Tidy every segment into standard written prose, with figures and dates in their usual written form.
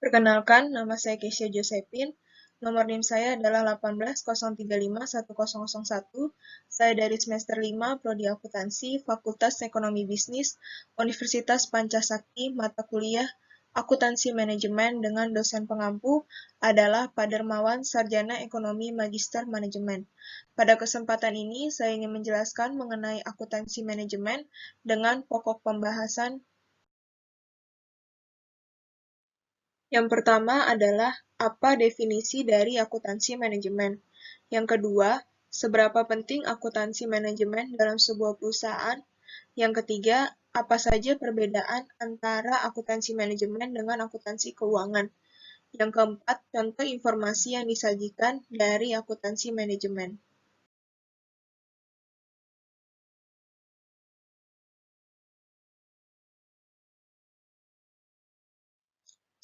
Perkenalkan, nama saya Keisha Josephine. Nomor NIM saya adalah 18035101. Saya dari semester 5, Prodi Akuntansi, Fakultas Ekonomi Bisnis, Universitas Pancasakti, mata kuliah Akuntansi Manajemen dengan dosen pengampu adalah Pak Dermawan, Sarjana Ekonomi Magister Manajemen. Pada kesempatan ini, saya ingin menjelaskan mengenai akuntansi manajemen dengan pokok pembahasan. Yang pertama adalah apa definisi dari akuntansi manajemen. Yang kedua, seberapa penting akuntansi manajemen dalam sebuah perusahaan. Yang ketiga, apa saja perbedaan antara akuntansi manajemen dengan akuntansi keuangan. Yang keempat, contoh informasi yang disajikan dari akuntansi manajemen.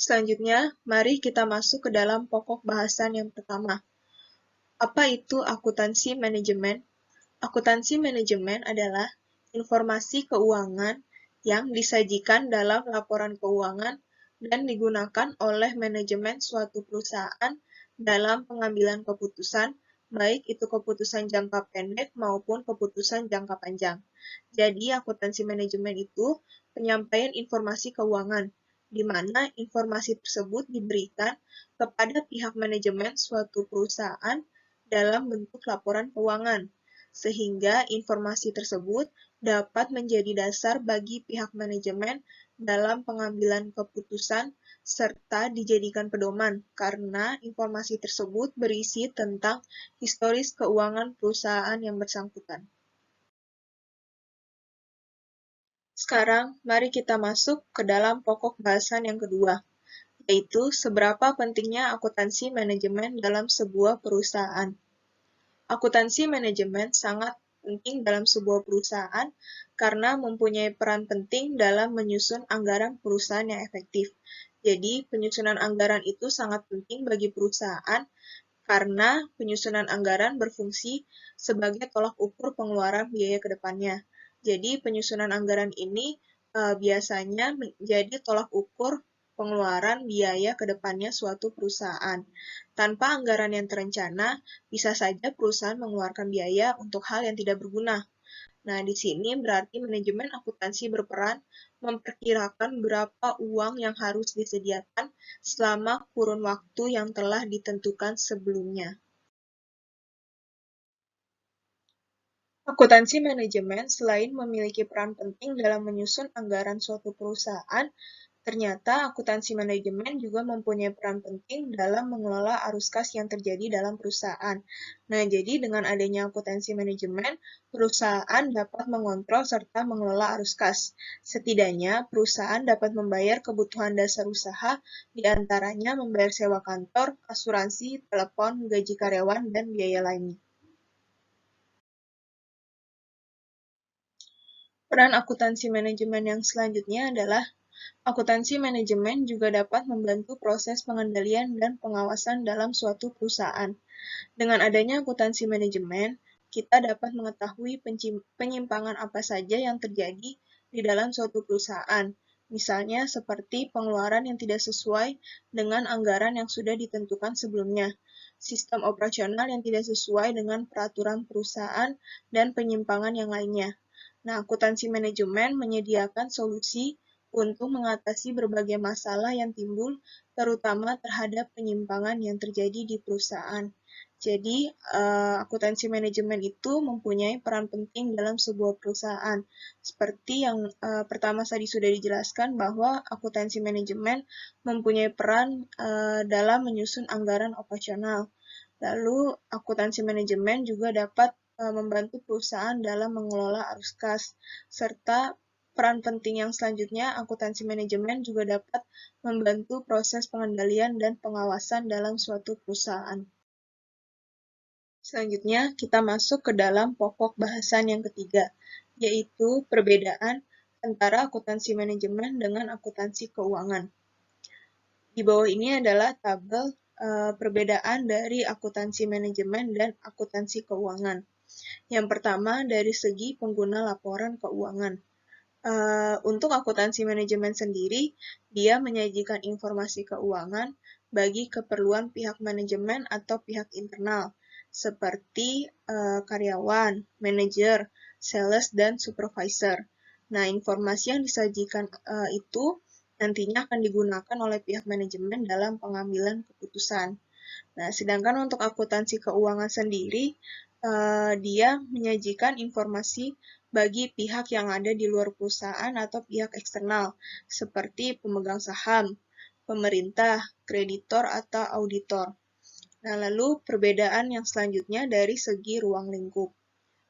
Selanjutnya, mari kita masuk ke dalam pokok bahasan yang pertama. Apa itu akuntansi manajemen? Akuntansi manajemen adalah informasi keuangan yang disajikan dalam laporan keuangan dan digunakan oleh manajemen suatu perusahaan dalam pengambilan keputusan, baik itu keputusan jangka pendek maupun keputusan jangka panjang. Jadi, akuntansi manajemen itu penyampaian informasi keuangan, di mana informasi tersebut diberikan kepada pihak manajemen suatu perusahaan dalam bentuk laporan keuangan, sehingga informasi tersebut dapat menjadi dasar bagi pihak manajemen dalam pengambilan keputusan serta dijadikan pedoman karena informasi tersebut berisi tentang historis keuangan perusahaan yang bersangkutan. Sekarang, mari kita masuk ke dalam pokok bahasan yang kedua, yaitu seberapa pentingnya akuntansi manajemen dalam sebuah perusahaan. Akuntansi manajemen sangat penting dalam sebuah perusahaan karena mempunyai peran penting dalam menyusun anggaran perusahaan yang efektif. Jadi, penyusunan anggaran itu sangat penting bagi perusahaan karena penyusunan anggaran berfungsi sebagai tolak ukur pengeluaran biaya ke depannya. Jadi, penyusunan anggaran ini biasanya menjadi tolak ukur pengeluaran biaya ke depannya suatu perusahaan. Tanpa anggaran yang terencana, bisa saja perusahaan mengeluarkan biaya untuk hal yang tidak berguna. Nah, di sini berarti manajemen akuntansi berperan memperkirakan berapa uang yang harus disediakan selama kurun waktu yang telah ditentukan sebelumnya. Akuntansi manajemen selain memiliki peran penting dalam menyusun anggaran suatu perusahaan, ternyata akuntansi manajemen juga mempunyai peran penting dalam mengelola arus kas yang terjadi dalam perusahaan. Nah, jadi dengan adanya akuntansi manajemen, perusahaan dapat mengontrol serta mengelola arus kas. Setidaknya, perusahaan dapat membayar kebutuhan dasar usaha, di antaranya membayar sewa kantor, asuransi, telepon, gaji karyawan, dan biaya lainnya. Peran akuntansi manajemen yang selanjutnya adalah akuntansi manajemen juga dapat membantu proses pengendalian dan pengawasan dalam suatu perusahaan. Dengan adanya akuntansi manajemen, kita dapat mengetahui penyimpangan apa saja yang terjadi di dalam suatu perusahaan. Misalnya seperti pengeluaran yang tidak sesuai dengan anggaran yang sudah ditentukan sebelumnya, sistem operasional yang tidak sesuai dengan peraturan perusahaan, dan penyimpangan yang lainnya. Nah, akuntansi manajemen menyediakan solusi untuk mengatasi berbagai masalah yang timbul, terutama terhadap penyimpangan yang terjadi di perusahaan. Jadi, akuntansi manajemen itu mempunyai peran penting dalam sebuah perusahaan. Seperti yang pertama tadi sudah dijelaskan bahwa akuntansi manajemen mempunyai peran dalam menyusun anggaran operasional. Lalu, akuntansi manajemen juga dapat membantu perusahaan dalam mengelola arus kas, serta peran penting yang selanjutnya, akuntansi manajemen juga dapat membantu proses pengendalian dan pengawasan dalam suatu perusahaan. Selanjutnya, kita masuk ke dalam pokok bahasan yang ketiga, yaitu perbedaan antara akuntansi manajemen dengan akuntansi keuangan. Di bawah ini adalah tabel perbedaan dari akuntansi manajemen dan akuntansi keuangan. Yang pertama, dari segi pengguna laporan keuangan. Untuk akuntansi manajemen sendiri, dia menyajikan informasi keuangan bagi keperluan pihak manajemen atau pihak internal, seperti karyawan, manajer, sales, dan supervisor. Nah, informasi yang disajikan itu nantinya akan digunakan oleh pihak manajemen dalam pengambilan keputusan. Nah, sedangkan untuk akuntansi keuangan sendiri, dia menyajikan informasi bagi pihak yang ada di luar perusahaan atau pihak eksternal, seperti pemegang saham, pemerintah, kreditor, atau auditor. Nah, lalu perbedaan yang selanjutnya dari segi ruang lingkup.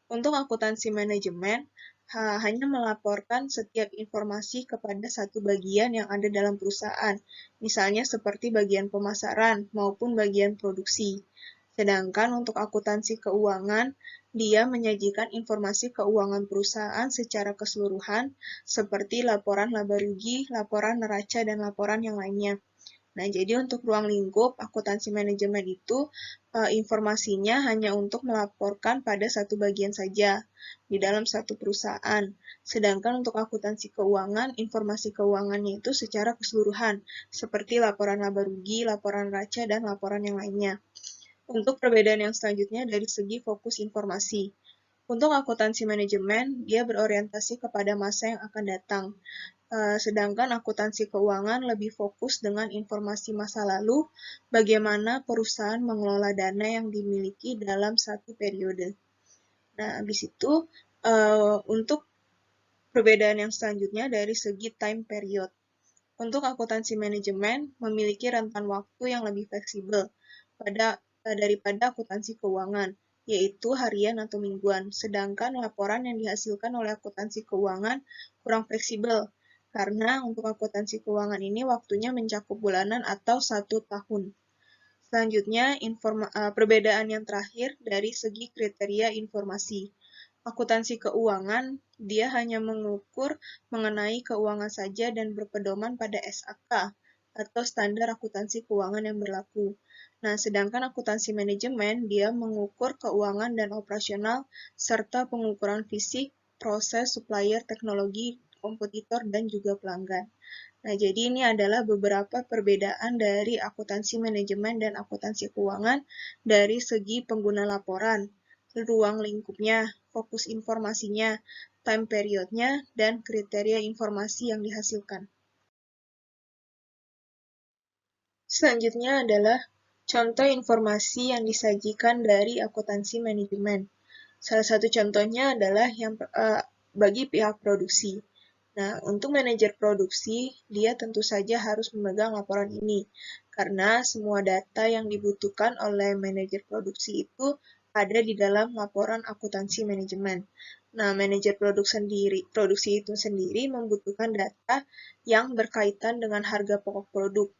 Untuk akuntansi manajemen, hanya melaporkan setiap informasi kepada satu bagian yang ada dalam perusahaan, misalnya seperti bagian pemasaran maupun bagian produksi. Sedangkan untuk akuntansi keuangan, dia menyajikan informasi keuangan perusahaan secara keseluruhan, seperti laporan laba rugi, laporan neraca, dan laporan yang lainnya. Nah, jadi untuk ruang lingkup akuntansi manajemen itu informasinya hanya untuk melaporkan pada satu bagian saja di dalam satu perusahaan. Sedangkan untuk akuntansi keuangan, informasi keuangannya itu secara keseluruhan, seperti laporan laba rugi, laporan neraca, dan laporan yang lainnya. Untuk perbedaan yang selanjutnya dari segi fokus informasi. Untuk akuntansi manajemen, dia berorientasi kepada masa yang akan datang. Sedangkan akuntansi keuangan lebih fokus dengan informasi masa lalu, bagaimana perusahaan mengelola dana yang dimiliki dalam satu periode. Nah, habis itu untuk perbedaan yang selanjutnya dari segi time period. Untuk akuntansi manajemen memiliki rentan waktu yang lebih fleksibel daripada akuntansi keuangan, yaitu harian atau mingguan. Sedangkan laporan yang dihasilkan oleh akuntansi keuangan kurang fleksibel, karena untuk akuntansi keuangan ini waktunya mencakup bulanan atau 1 tahun. Selanjutnya, perbedaan yang terakhir dari segi kriteria informasi. Akuntansi keuangan, dia hanya mengukur mengenai keuangan saja dan berpedoman pada SAK atau standar akuntansi keuangan yang berlaku. Nah, sedangkan akuntansi manajemen, dia mengukur keuangan dan operasional serta pengukuran fisik, proses, supplier, teknologi, kompetitor, dan juga pelanggan. Nah, jadi ini adalah beberapa perbedaan dari akuntansi manajemen dan akuntansi keuangan dari segi pengguna laporan, ruang lingkupnya, fokus informasinya, time periodnya, dan kriteria informasi yang dihasilkan. Selanjutnya adalah contoh informasi yang disajikan dari akuntansi manajemen. Salah satu contohnya adalah yang bagi pihak produksi. Nah, untuk manajer produksi, dia tentu saja harus memegang laporan ini, karena semua data yang dibutuhkan oleh manajer produksi itu ada di dalam laporan akuntansi manajemen. Nah, manajer produksi itu sendiri membutuhkan data yang berkaitan dengan harga pokok produk,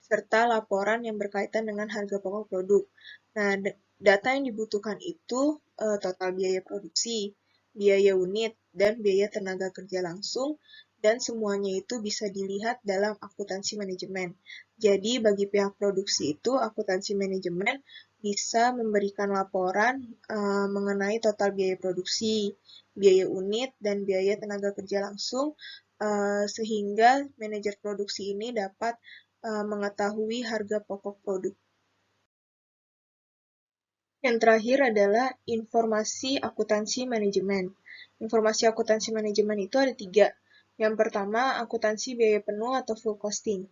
serta laporan yang berkaitan dengan harga pokok produk. Nah, data yang dibutuhkan itu total biaya produksi, biaya unit, dan biaya tenaga kerja langsung, dan semuanya itu bisa dilihat dalam akuntansi manajemen. Jadi, bagi pihak produksi itu, akuntansi manajemen bisa memberikan laporan mengenai total biaya produksi, biaya unit, dan biaya tenaga kerja langsung, sehingga manajer produksi ini dapat mengetahui harga pokok produk. Yang terakhir adalah informasi akuntansi manajemen. Informasi akuntansi manajemen itu ada 3. Yang pertama, akuntansi biaya penuh atau full costing.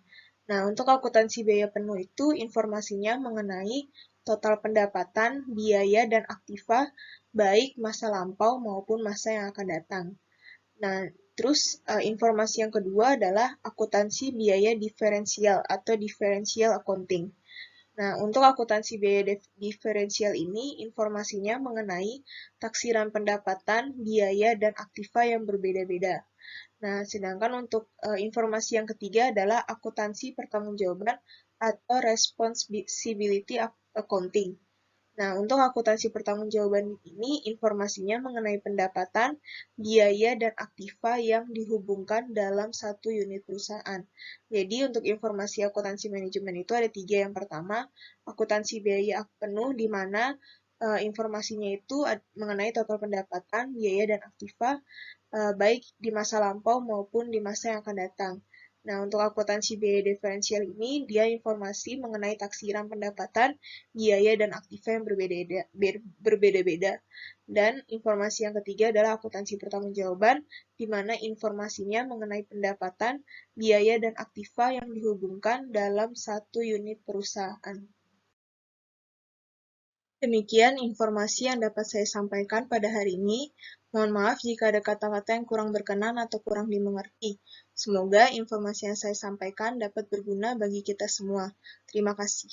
Nah, untuk akuntansi biaya penuh itu informasinya mengenai total pendapatan, biaya, dan aktiva, baik masa lampau maupun masa yang akan datang. Nah, terus informasi yang kedua adalah akuntansi biaya diferensial atau differential accounting. Nah, untuk akuntansi biaya diferensial ini, informasinya mengenai taksiran pendapatan, biaya, dan aktiva yang berbeda-beda. Nah, sedangkan untuk informasi yang ketiga adalah akuntansi pertanggungjawaban atau responsibility accounting. Nah, untuk akuntansi pertanggungjawaban ini, informasinya mengenai pendapatan, biaya, dan aktiva yang dihubungkan dalam satu unit perusahaan. Jadi, untuk informasi akuntansi manajemen itu ada 3. Yang pertama, akuntansi biaya penuh, di mana informasinya itu mengenai total pendapatan, biaya, dan aktiva, baik di masa lampau maupun di masa yang akan datang. Nah, untuk akuntansi biaya diferensial ini, dia informasi mengenai taksiran pendapatan, biaya, dan aktiva yang berbeda-beda. Dan informasi yang ketiga adalah akuntansi pertanggungjawaban, di mana informasinya mengenai pendapatan, biaya, dan aktiva yang dihubungkan dalam satu unit perusahaan. Demikian informasi yang dapat saya sampaikan pada hari ini. Mohon maaf jika ada kata-kata yang kurang berkenan atau kurang dimengerti. Semoga informasi yang saya sampaikan dapat berguna bagi kita semua. Terima kasih.